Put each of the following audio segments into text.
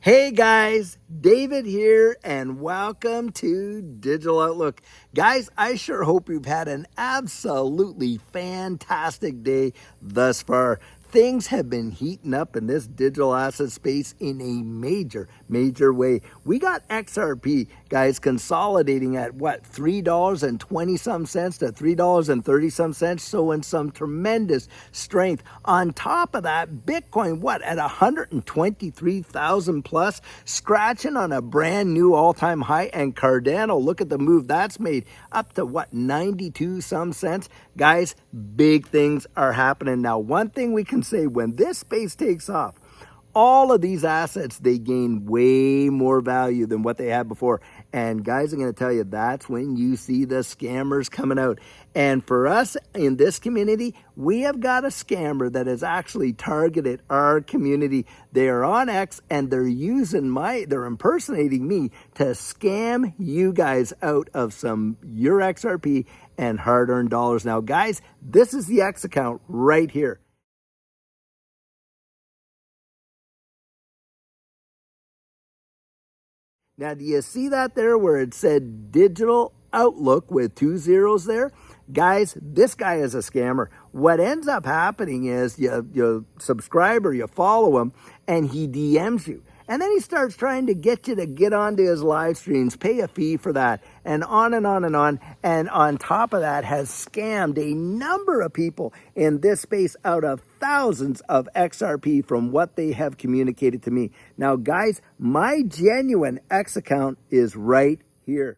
Hey guys, David here and welcome to Digital Outlook. Guys, I sure hope you've had an absolutely fantastic day thus far. Things have been heating up in this digital asset space in a major way. We got XRP, guys, consolidating at what, $3.20 some cents to $3.30 some cents, showing some tremendous strength. On top of that, Bitcoin, what, at 123,000 plus, scratching on a brand new all-time high. And Cardano, look at the move that's made, up to what, 92 some cents. Guys, big things are happening now. One thing we can say, when this space takes off, all of these assets, they gain way more value than what they had before. And guys, I'm going to tell you, that's when you see the scammers coming out. And for us in this community, we have got a scammer that has actually targeted our community. They are on X and they're impersonating me to scam you guys out of your XRP and hard-earned dollars. Now, guys, this is the X account right here. Now, do you see that there where it said Digital Outlook with 2 zeros there? Guys, this guy is a scammer. What ends up happening is you subscribe or you follow him and he DMs you. And then he starts trying to get you to get onto his live streams, pay a fee for that, and on and on and on. And on top of that, has scammed a number of people in this space out of thousands of XRP from what they have communicated to me. Now, guys, my genuine X account is right here.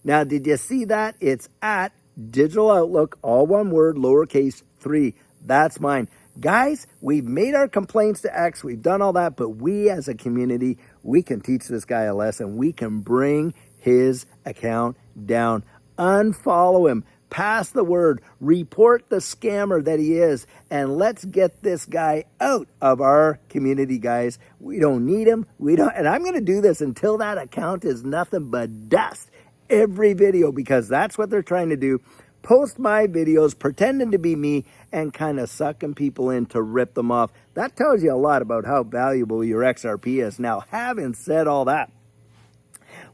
Now, did you see that? It's at Digital Outlook, all one word, lowercase 3. That's mine. Guys, we've made our complaints to X. We've done all that, but we as a community, we can teach this guy a lesson. We can bring his account down. Unfollow him. Pass the word. Report the scammer that he is. And let's get this guy out of our community, guys. We don't need him. And I'm going to do this until that account is nothing but dust. Every video, because that's what they're trying to do. Post my videos pretending to be me and kind of sucking people in to rip them off. That tells you a lot about how valuable your XRP is. Now, having said all that,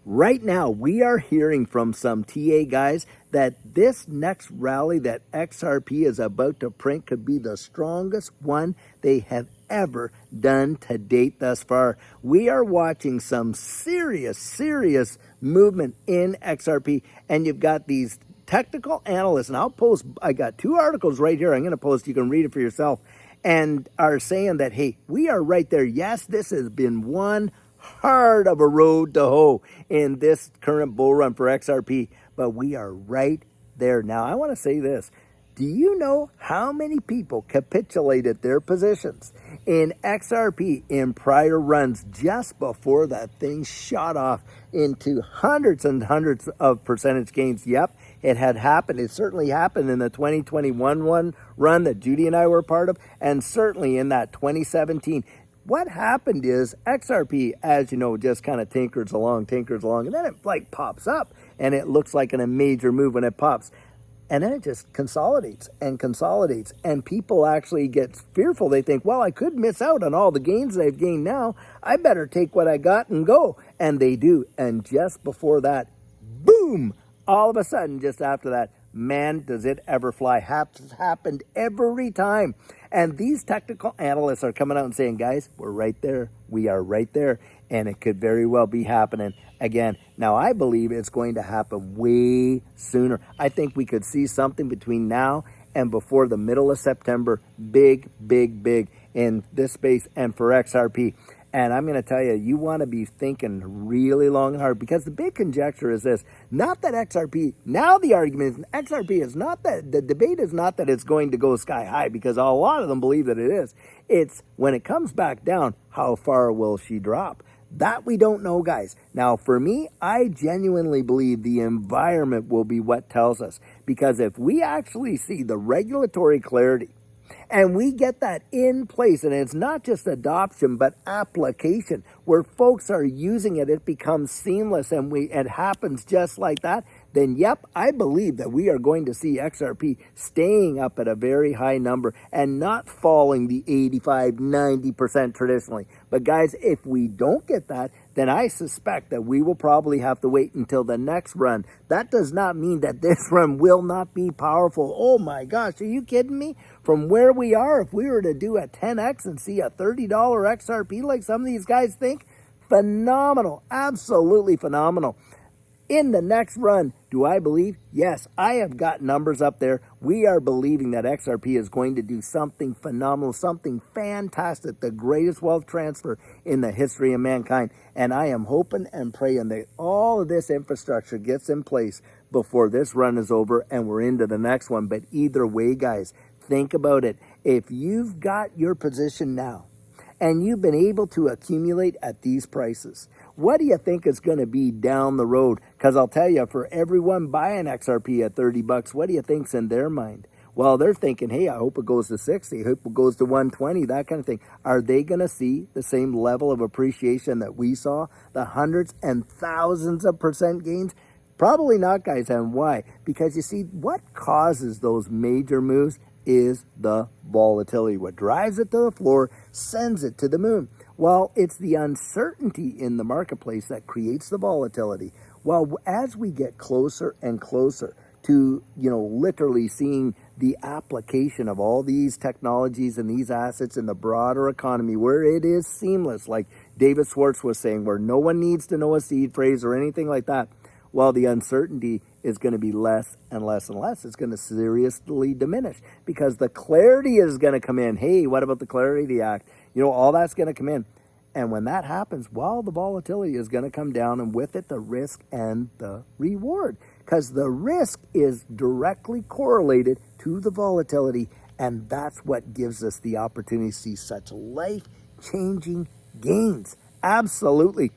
right now we are hearing from some TA guys that this next rally that XRP is about to print could be the strongest one they have ever done to date thus far. We are watching some serious movement in XRP, and you've got these technical analysts, and I got 2 articles right here I'm going to post, you can read it for yourself, and are saying that, hey, we are right there. Yes, this has been one hard of a road to hoe in this current bull run for XRP, but we are right there. Now, I want to say this. Do you know how many people capitulated their positions in XRP in prior runs just before that thing shot off into hundreds and hundreds of percentage gains? Yep, it had happened. It certainly happened in the 2021 run that Judy and I were part of, and certainly in that 2017. What happened is XRP, as you know, just kind of tinkers along, and then it like pops up, and it looks like a major move when it pops. And then it just consolidates, and people actually get fearful. They think, well, I could miss out on all the gains I've gained now. I better take what I got and go. And they do. And just before that, boom, all of a sudden, just after that, man, does it ever fly. Happened every time. And these technical analysts are coming out and saying, guys, we're right there. We are right there. And it could very well be happening again. Now, I believe it's going to happen way sooner. I think we could see something between now and before the middle of September. Big in this space and for XRP. And I'm going to tell you, you want to be thinking really long and hard, because the big conjecture is this. Not that XRP, now the argument is XRP is not that, the debate is not that it's going to go sky high, because a lot of them believe that it is. It's when it comes back down, how far will she drop? That we don't know, guys. Now, for me, I genuinely believe the environment will be what tells us. Because if we actually see the regulatory clarity, and we get that in place, and it's not just adoption, but application, where folks are using it, it becomes seamless, and it happens just like that, then yep, I believe that we are going to see XRP staying up at a very high number and not falling the 85, 90% traditionally. But guys, if we don't get that, then I suspect that we will probably have to wait until the next run. That does not mean that this run will not be powerful. Oh my gosh, are you kidding me? From where we are, if we were to do a 10x and see a $30 XRP like some of these guys think, phenomenal, absolutely phenomenal. In the next run, do I believe? Yes, I have got numbers up there. We are believing that XRP is going to do something phenomenal, something fantastic, the greatest wealth transfer in the history of mankind. And I am hoping and praying that all of this infrastructure gets in place before this run is over and we're into the next one. But either way, guys, think about it. If you've got your position now, and you've been able to accumulate at these prices, what do you think is going to be down the road? Because I'll tell you, for everyone buying XRP at 30 bucks, what do you think's in their mind? Well, they're thinking, hey, I hope it goes to 60, I hope it goes to 120, that kind of thing. Are they going to see the same level of appreciation that we saw? The hundreds and thousands of percent gains? Probably not, guys. And why? Because you see, what causes those major moves is the volatility. What drives it to the floor sends it to the moon. Well, it's the uncertainty in the marketplace that creates the volatility. Well, as we get closer and closer to, literally seeing the application of all these technologies and these assets in the broader economy where it is seamless, like David Schwartz was saying, where no one needs to know a seed phrase or anything like that, well, the uncertainty is going to be less and less and less. It's going to seriously diminish because the clarity is going to come in. Hey, what about the Clarity Act? All that's going to come in. And when that happens, well, the volatility is going to come down, and with it, the risk and the reward. Because the risk is directly correlated to the volatility, and that's what gives us the opportunity to see such life-changing gains. Absolutely.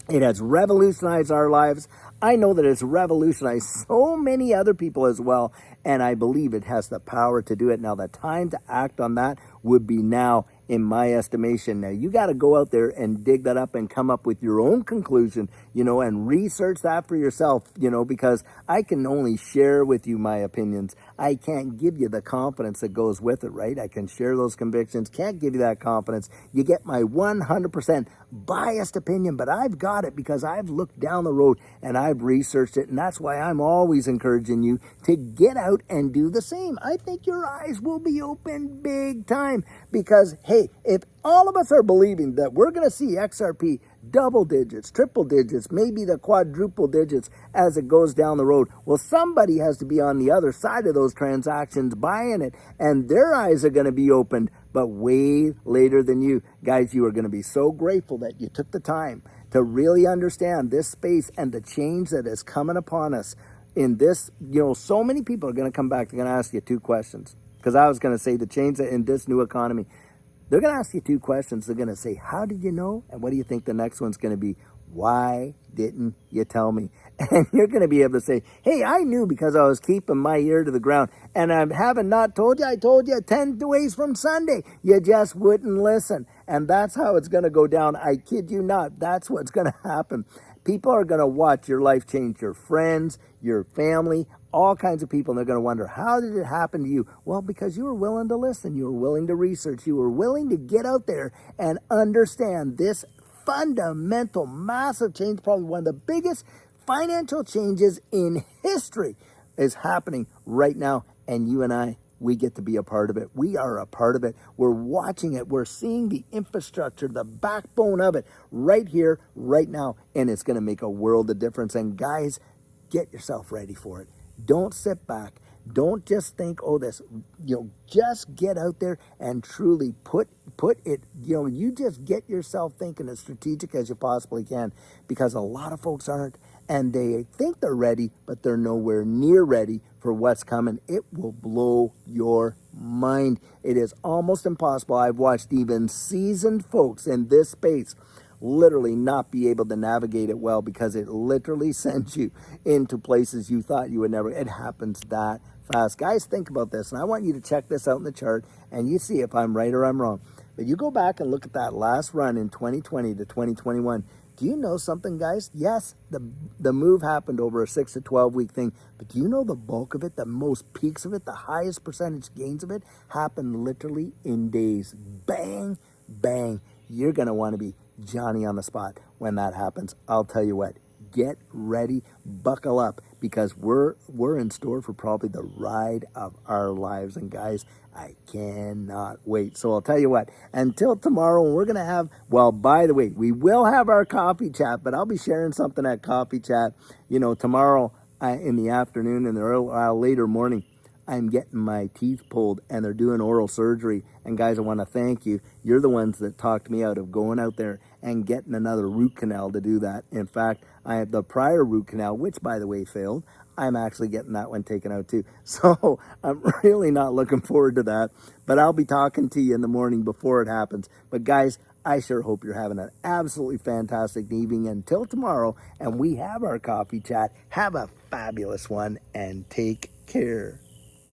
It has revolutionized our lives. I know that it's revolutionized so many other people as well, and I believe it has the power to do it. Now, the time to act on that would be now, in my estimation. Now, you got to go out there and dig that up and come up with your own conclusion, and research that for yourself, because I can only share with you my opinions. I can't give you the confidence that goes with it, right? I can share those convictions, can't give you that confidence. You get my 100% biased opinion, but I've got it because I've looked down the road and I've researched it, and that's why I'm always encouraging you to get out and do the same. I think your eyes will be open big time because, hey, if all of us are believing that we're going to see XRP double digits, triple digits, maybe the quadruple digits as it goes down the road, well, somebody has to be on the other side of those transactions buying it, and their eyes are going to be opened, but way later than you. Guys, you are going to be so grateful that you took the time to really understand this space and the change that is coming upon us in this. So many people are going to come back. They're going to ask you two questions, because I was going to say the change in this new economy. They're going to ask you two questions. They're going to say, how did you know? And what do you think the next one's going to be? Why didn't you tell me? And you're going to be able to say, hey, I knew because I was keeping my ear to the ground. And I haven't not told you. I told you 10 days from Sunday. You just wouldn't listen. And that's how it's going to go down. I kid you not. That's what's going to happen. People are going to watch your life change, your friends, your family, all kinds of people, and they're going to wonder, how did it happen to you? Well, because you were willing to listen, you were willing to research, you were willing to get out there and understand this fundamental, massive change, probably one of the biggest financial changes in history is happening right now, and you and I, we get to be a part of it. We are a part of it. We're watching it. We're seeing the infrastructure, the backbone of it right here, right now, and it's going to make a world of difference. And guys, get yourself ready for it. Don't sit back. Don't just think, oh, this, just get out there and truly put it, you just get yourself thinking as strategic as you possibly can, because a lot of folks aren't, and they think they're ready, but they're nowhere near ready for what's coming. It will blow your mind. It is almost impossible. I've watched even seasoned folks in this space literally not be able to navigate it well, because it literally sends you into places you thought you would never. It happens that fast. Guys, think about this, and I want you to check this out in the chart, and you see if I'm right or I'm wrong. But you go back and look at that last run in 2020 to 2021. do you know something, guys? Yes, the move happened over a 6 to 12 week thing, but do you know the bulk of it, the most peaks of it, the highest percentage gains of it happened literally in days? Bang, bang. You're going to want to be Johnny on the spot when that happens. I'll tell you what, get ready, buckle up, because we're in store for probably the ride of our lives. And guys, I cannot wait. So I'll tell you what, until tomorrow, we're going to have, well, by the way, we will have our coffee chat, but I'll be sharing something at coffee chat, tomorrow in the afternoon and the later morning. I'm getting my teeth pulled and they're doing oral surgery. And guys, I want to thank you. You're the ones that talked me out of going out there and getting another root canal to do that. In fact, I had the prior root canal, which by the way failed. I'm actually getting that one taken out too. So I'm really not looking forward to that. But I'll be talking to you in the morning before it happens. But guys, I sure hope you're having an absolutely fantastic evening until tomorrow. And we have our coffee chat. Have a fabulous one and take care.